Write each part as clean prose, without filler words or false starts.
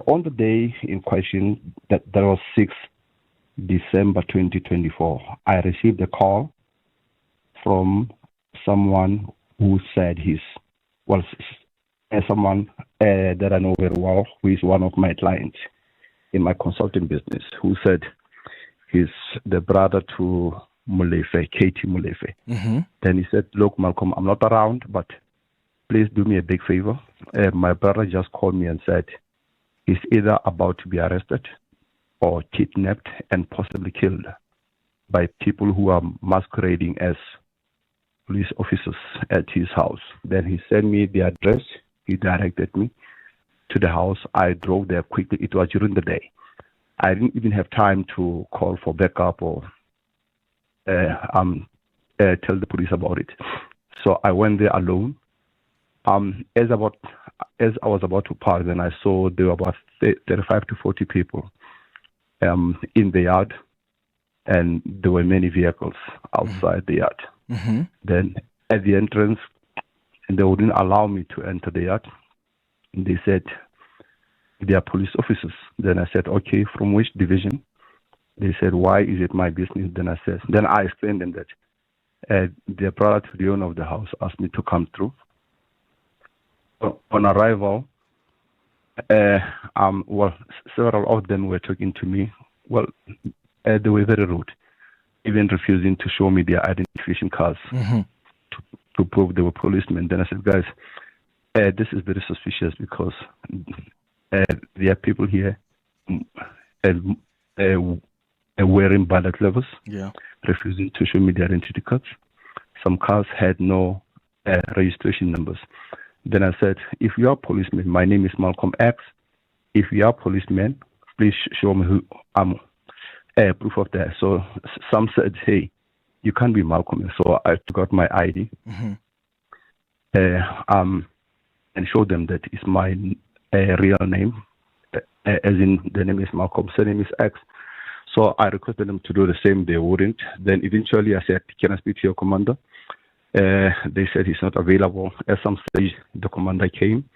On the day in question, that was 6 December 2024, I received a call from someone who said someone that I know very well, who is one of my clients in my consulting business, who said he's the brother to Malefa, Katiso Malefa. Mm-hmm. Then he said, look, Malcolm, I'm not around, but please do me a big favor. My brother just called me and said he's either about to be arrested or kidnapped and possibly killed by people who are masquerading as police officers at his house. Then he sent me the address. He directed me to the house. I drove there quickly. It was during the day. I didn't even have time to call for backup or tell the police about it. So I went there alone. As I was about to park, then I saw there were about 35 to 40 people in the yard, and there were many vehicles outside the yard. Mm-hmm. Then at the entrance, they wouldn't allow me to enter the yard. They said they are police officers. Then I said, okay, from which division? They said, why is it my business? Then I explained them that their brother to the owner of the house asked me to come through. On arrival, several of them were talking to me. They were very rude, even refusing to show me their identification cards to prove they were policemen. Then I said, guys, this is very suspicious because there are people here wearing ballot levels, refusing to show me their identity cards. Some cars had no registration numbers. Then I said, if you are policemen, my name is Malcolm X. If you are policemen, please show me who proof of that. So some said, hey, you can't be Malcolm. So I took out my ID and showed them that it's my real name, as in the name is Malcolm, surname is X. So I requested them to do the same. They wouldn't. Then eventually I said, can I speak to your commander? They said he's not available. At some stage, the commander came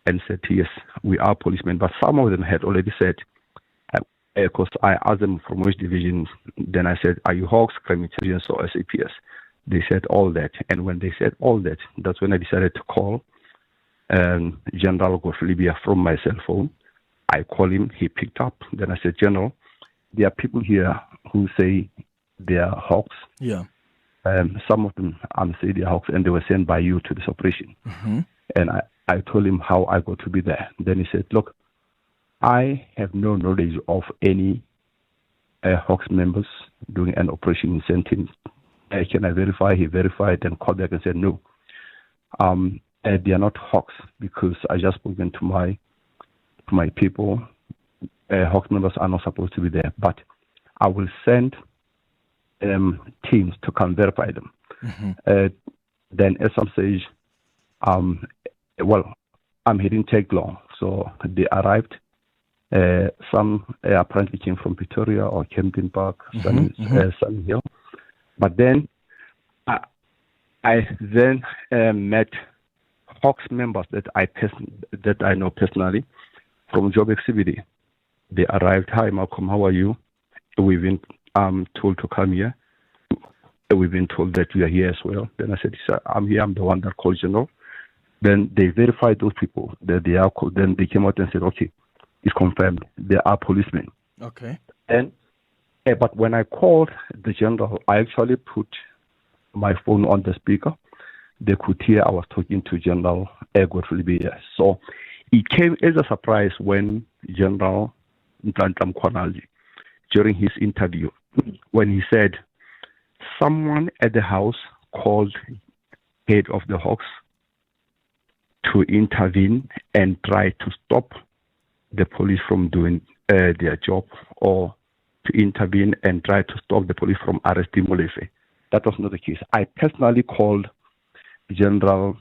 and said, yes, we are policemen. But some of them had already said, because I asked them from which division. Then I said, are you Hawks, Crime Intelligence, or SAPS? They said all that. And when they said all that, that's when I decided to call General Godfrey Lebeya from my cell phone. I called him. He picked up. Then I said, General, there are people here who say they are Hawks. Yeah. Some of them say they are Hawks, and they were sent by you to this operation. And I told him how I got to be there. Then he said, look, I have no knowledge of any Hawks members doing an operation in Sentin. Can I verify? He verified and called back and said, no. They are not Hawks because I just spoken to my people. Hawks members are not supposed to be there, but I will send teams to come verify them. Then at some stage, it didn't take long. So they arrived. Some apparently came from Pretoria or Camping Park, Sun Hill. But then I then met Hawks members that I know personally from Job Exhibit. They arrived. Hi, Malcolm, how are you? We've been told to come here. We've been told that you are here as well. Then I said, I'm here. I'm the one that called General. Then they verified those people that they are. Then they came out and said, okay, it's confirmed. They are policemen. Okay. And but when I called the General, I actually put my phone on the speaker. They could hear I was talking to General Godfrey Lebeya. So it came as a surprise when General Ntlanhla Mkhwanazi, during his interview, when he said someone at the house called head of the Hawks to intervene and try to stop the police from doing their job, or to intervene and try to stop the police from arresting Malefa. That was not the case. I personally called General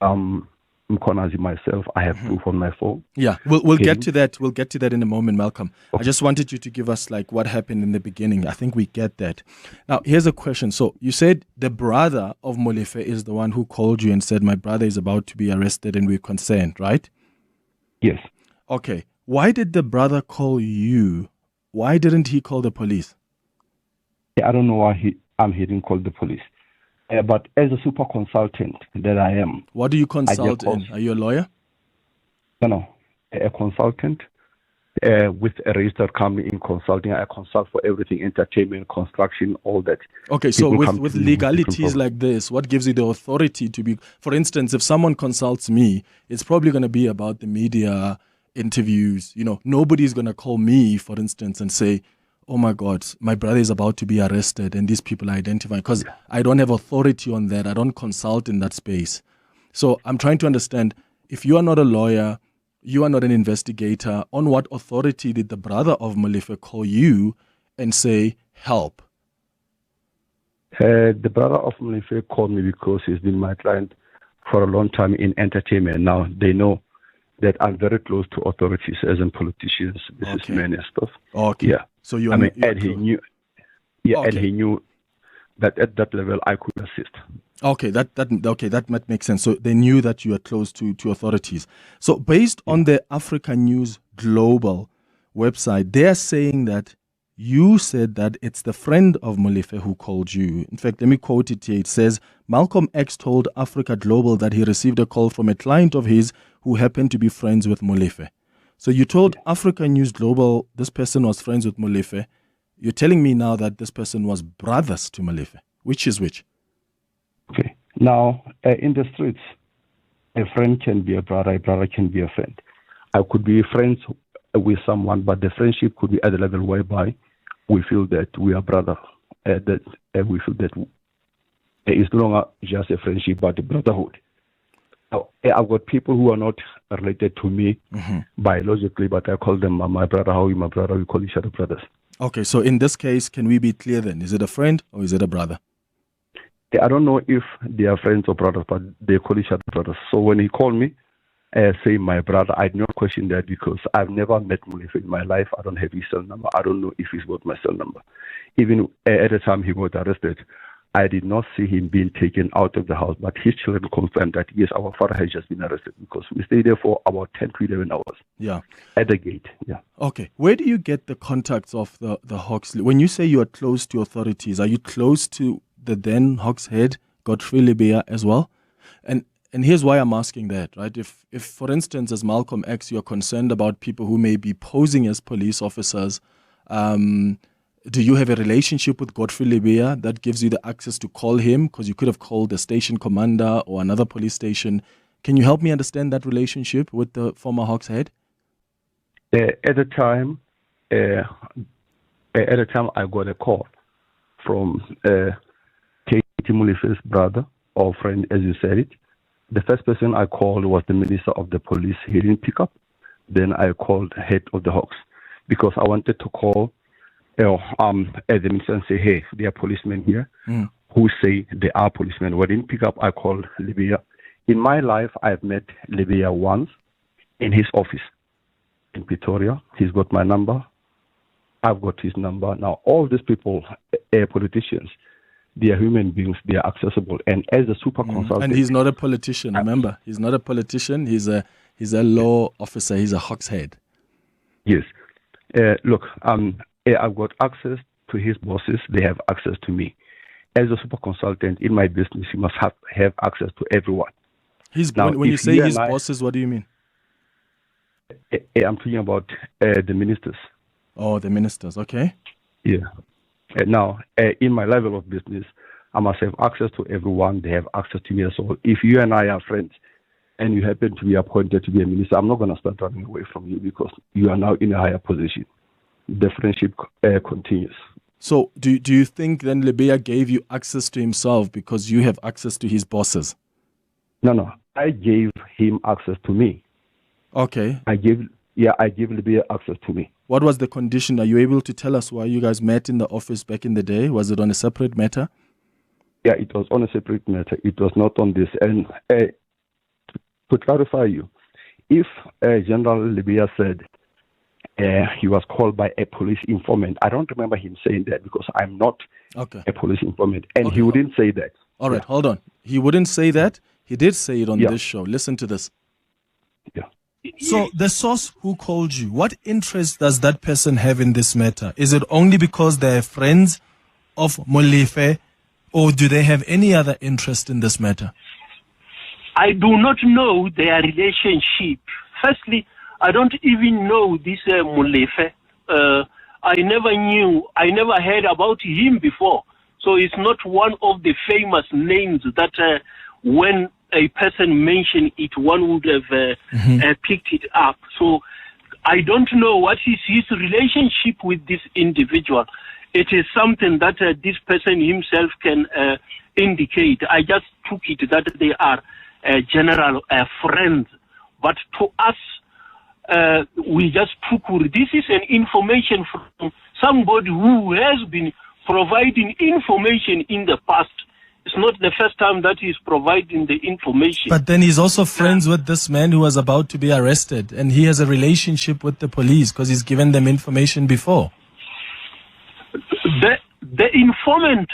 Mkhwanazi myself. I have proof on my phone. Yeah, we'll get to that. We'll get to that in a moment, Malcolm. Okay. I just wanted you to give us what happened in the beginning. I think we get that. Now, here's a question. So you said the brother of Malefa is the one who called you and said, my brother is about to be arrested and we're concerned, right? Yes. Okay. Why did the brother call you? Why didn't he call the police? I don't know why he didn't call the police. But as a super consultant that I am. What do you consult in? Are you a lawyer? No, a consultant with a registered company in consulting. I consult for everything, entertainment, construction, all that. Okay, so with legalities like this, what gives you the authority to be, for instance, if someone consults me, it's probably going to be about the media, interviews. Nobody's going to call me, for instance, and say, oh my God, my brother is about to be arrested and these people are identified, because I don't have authority on that. I don't consult in that space. So I'm trying to understand, if you are not a lawyer, you are not an investigator, on what authority did the brother of Malefa call you and say, help? The brother of Malefa called me because he's been my client for a long time in entertainment. Now they know that I'm very close to authorities as in politicians, businessmen and stuff. Okay. Yeah. So he knew. Yeah, okay. And he knew that at that level I could assist. Okay, that might make sense. So they knew that you are close to authorities. So based on the Africa News Global website, they are saying that you said that it's the friend of Malefa who called you. In fact, let me quote it here. It says, Malcolm X told Africa Global that he received a call from a client of his who happened to be friends with Malefa. So you told Africa News Global this person was friends with Malefa. You're telling me now that this person was brothers to Malefa. Which is which? Okay. Now, in the streets, a friend can be a brother can be a friend. I could be friends with someone, but the friendship could be at a level whereby we feel that we are brother. We feel that it's no longer just a friendship, but a brotherhood. Now, I've got people who are not related to me biologically, but I call them my brother. How are you, my brother? We call each other brothers. Okay, so in this case, can we be clear then? Is it a friend or is it a brother? I don't know if they are friends or brothers, but they call each other brothers. So when he called me, say my brother, I did not question that because I've never met Malefa in my life. I don't have his cell number. I don't know if he's got my cell number. Even at the time he got arrested, I did not see him being taken out of the house, but his children confirmed that, yes, our father has just been arrested because we stayed there for about 10 to 11 hours. Yeah. At the gate, yeah. Okay. Where do you get the contacts of the Hawks? When you say you are close to authorities, are you close to the then Hawks head, Godfrey Lebeya, as well? And here's why I'm asking that, right? If for instance, as Malcolm X, you're concerned about people who may be posing as police officers, do you have a relationship with Godfrey Lebeya that gives you the access to call him? Because you could have called the station commander or another police station. Can you help me understand that relationship with the former Hawks head? At the time, I got a call from Katiso Malefa's brother or friend, as you said it. The first person I called was the minister of the police. He didn't pick up. Then I called head of the Hawks because I wanted to call the minister and say, hey, there are policemen here who say they are policemen. When I didn't pick up, I called Lebeya. In my life, I've met Lebeya once in his office in Pretoria. He's got my number. I've got his number. Now, all these people, politicians, they are human beings. They are accessible. And as a super consultant... And he's not a politician, remember. He's not a politician. He's a law officer. He's a Hawks head. Yes. Look, I've got access to his bosses. They have access to me. As a super consultant in my business, you must have access to everyone. When you say his bosses, what do you mean? I'm talking about the ministers. Oh, the ministers. Okay. Yeah. Now, in my level of business, I must have access to everyone. They have access to me as well. If you and I are friends and you happen to be appointed to be a minister, I'm not going to start running away from you because you are now in a higher position. The friendship continues. So do you think then Lebeya gave you access to himself because you have access to his bosses? No. I gave him access to me. Okay. I gave Lebeya access to me. What was the condition? Are you able to tell us why you guys met in the office back in the day? Was it on a separate matter? Yeah, it was on a separate matter. It was not on this. And to clarify you, if General Lebeya said he was called by a police informant, I don't remember him saying that because I'm not a police informant. And he wouldn't say that. All right, hold on. He wouldn't say that. He did say it on this show. Listen to this. Yeah. So the source who called you, what interest does that person have in this matter? Is it only because they're friends of Malefa, or do they have any other interest in this matter? I do not know their relationship. Firstly, I don't even know this Malefa. I never heard about him before. So it's not one of the famous names that when a person mentioned it, one would have picked it up. So I don't know what is his relationship with this individual. It is something that this person himself can indicate. I just took it that they are general friends. But to us, we just took this is an information from somebody who has been providing information in the past. It's not the first time that he's providing the information. But then he's also friends with this man who was about to be arrested, and he has a relationship with the police because he's given them information before. The informant,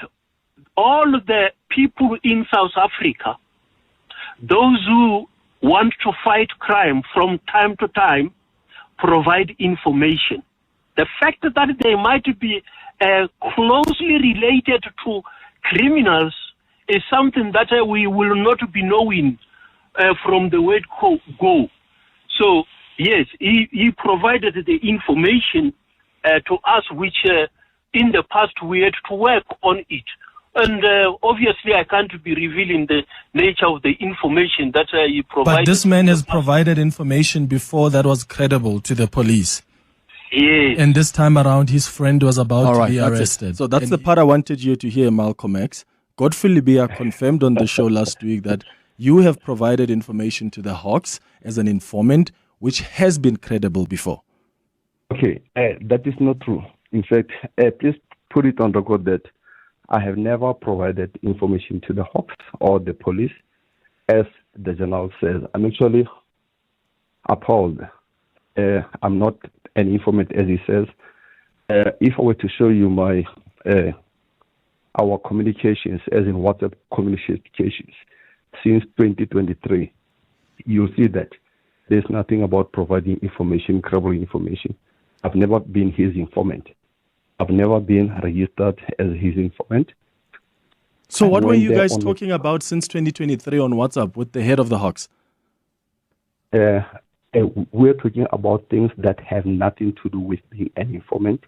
all the people in South Africa, those who want to fight crime from time to time, provide information. The fact that they might be closely related to criminals is something that we will not be knowing from the word go. So, yes, he provided the information to us, which in the past we had to work on it. And obviously, I can't be revealing the nature of the information that he provided. But this man has provided information before that was credible to the police. Yes. And this time around, his friend was about to be that's arrested. it. So that's the part I wanted you to hear, Malcolm X. Godfrey Lebeya confirmed on the show last week that you have provided information to the Hawks as an informant, which has been credible before. Okay, that is not true. In fact, please put it on record that I have never provided information to the Hawks or the police, as the general says. I'm actually appalled. I'm not an informant, as he says. If I were to show you my our communications, as in WhatsApp communications, since 2023, you'll see that there's nothing about providing information, credible information. I've never been his informant. I've never been registered as his informant. So what were you guys talking about since 2023 on WhatsApp with the head of the Hawks? We're talking about things that have nothing to do with being an informant,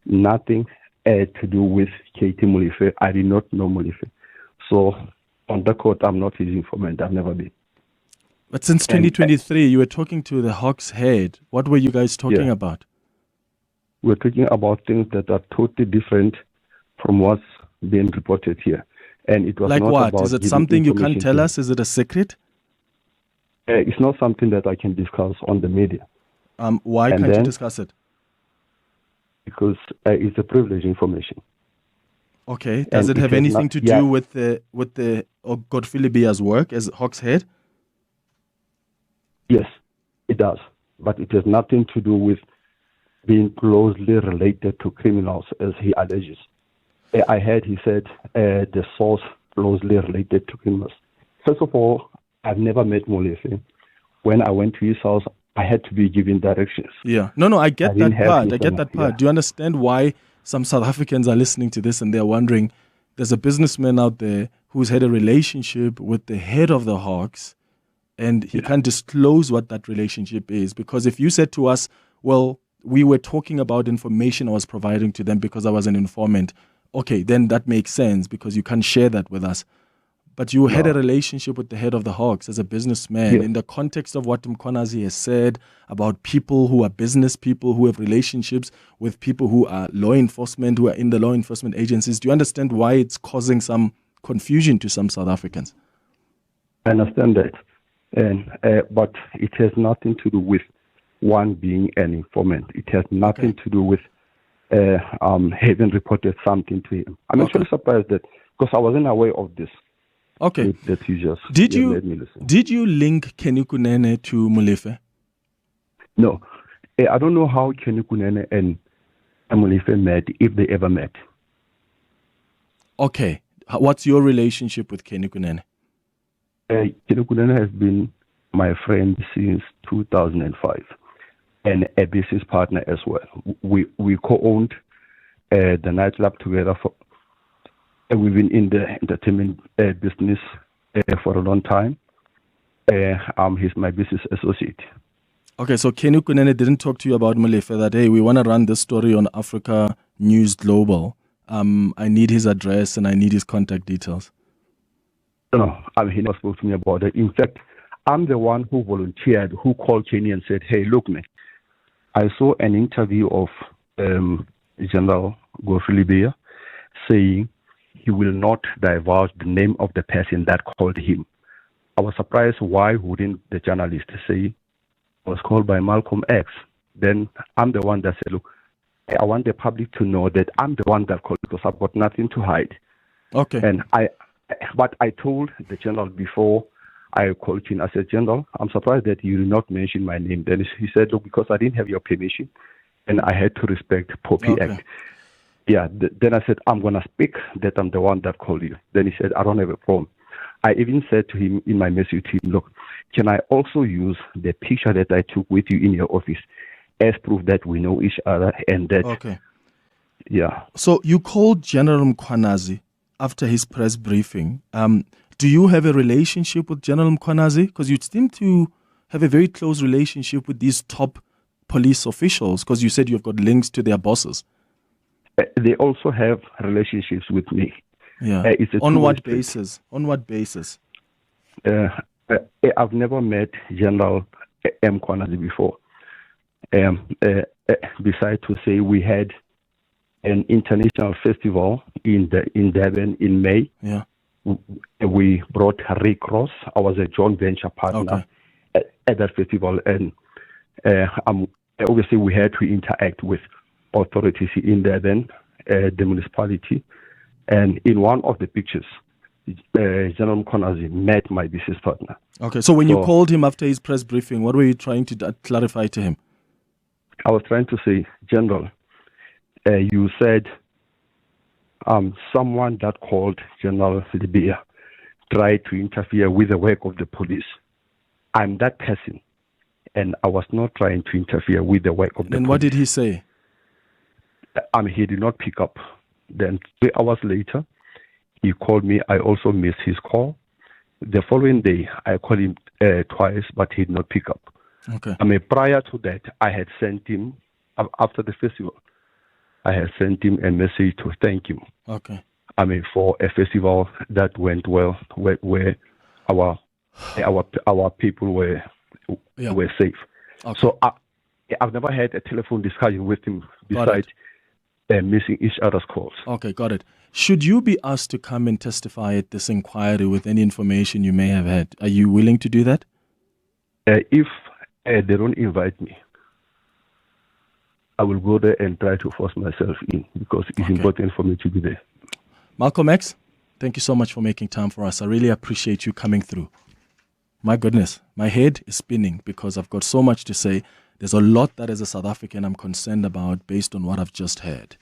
nothing to do with Katiso Malefa. I did not know Malefa. So on the court, I'm not his informant. I've never been. But since 2023, you were talking to the Hawks head. What were you guys talking about? We're talking about things that are totally different from what's being reported here. And it was like not what? about Is it something you can't tell us? Is it a secret? It's not something that I can discuss on the media. Why can't you discuss it? Because it's a privileged information. Okay. Does it have anything to do with the Godfrey Lebeya's work as Hawks head? Yes, it does. But it has nothing to do with being closely related to criminals, as he alleges. I heard he said the source closely related to criminals. First of all, I've never met Malefa. When I went to his house, I had to be given directions. Yeah. No, I get that part. I get that part. Yeah. Do you understand why some South Africans are listening to this and they're wondering, there's a businessman out there who's had a relationship with the head of the Hawks and he can't disclose what that relationship is? Because if you said to us, well, we were talking about information I was providing to them because I was an informant, okay, then that makes sense because you can't share that with us. But you had a relationship with the head of the Hawks as a businessman in the context of what Mkhwanazi has said about people who are business people who have relationships with people who are law enforcement, who are in the law enforcement agencies. Do you understand why it's causing some confusion to some South Africans? I understand that. And but it has nothing to do with one being an informant. It has nothing to do with having reported something to him. I'm actually surprised that because I wasn't aware of this. Okay. That you just did let me listen. Did you link Kenny Kunene to Malefa? No. I don't know how Kenny Kunene and Malefa met, if they ever met. Okay. What's your relationship with Kenny Kunene? Kenny Kunene has been my friend since 2005 and a business partner as well. We co-owned the nightclub together. We've been in the entertainment business for a long time. He's my business associate. Okay, so Kenny Kunene didn't talk to you about Malefa that, hey, we want to run this story on Africa News Global. I need his address and I need his contact details. No, he never spoke to me about it. In fact, I'm the one who volunteered, who called Kenny and said, hey, look, man, I saw an interview of General Godfrey Lebeya saying he will not divulge the name of the person that called him. I was surprised why wouldn't the journalist say I was called by Malcolm X. Then I'm the one that said, look, I want the public to know that I'm the one that called because I've got nothing to hide. Okay. But I told the general before I called him, I said, General, I'm surprised that you did not mention my name. Then he said, look, because I didn't have your permission and I had to respect POPI Act. Yeah, then I said, I'm going to speak that I'm the one that called you. Then he said, I don't have a problem. I even said to him in my message to him, look, can I also use the picture that I took with you in your office as proof that we know each other and that... Okay. Yeah. So you called General Mkhwanazi after his press briefing. Do you have a relationship with General Mkhwanazi? Because you seem to have a very close relationship with these top police officials because you said you've got links to their bosses. They also have relationships with me. Yeah. On what basis? On what basis? I've never met General Mkhwanazi before. Besides to say we had an international festival in Durban in May. Yeah. We brought Rick Ross. I was a joint venture partner at that festival, and obviously we had to interact with authorities in Durban, the municipality, and in one of the pictures, General Mkhwanazi met my business partner. Okay, so when you called him after his press briefing, what were you trying to clarify to him? I was trying to say, General, you said someone that called General Lebeya tried to interfere with the work of the police. I'm that person, and I was not trying to interfere with the work of the police. And what did he say? He did not pick up. Then 3 hours later, he called me. I also missed his call. The following day, I called him twice, but he did not pick up. Okay. Prior to that, I had sent him, after the festival, I had sent him a message to thank him. Okay. For a festival that went well, where our people were safe. Okay. So I've never had a telephone discussion with him besides missing each other's calls. Okay, got it. Should you be asked to come and testify at this inquiry with any information you may have had, are you willing to do that? If they don't invite me, I will go there and try to force myself in because it's important for me to be there. Malcolm X, thank you so much for making time for us. I really appreciate you coming through. My goodness, my head is spinning because I've got so much to say. There's a lot that as a South African I'm concerned about based on what I've just heard.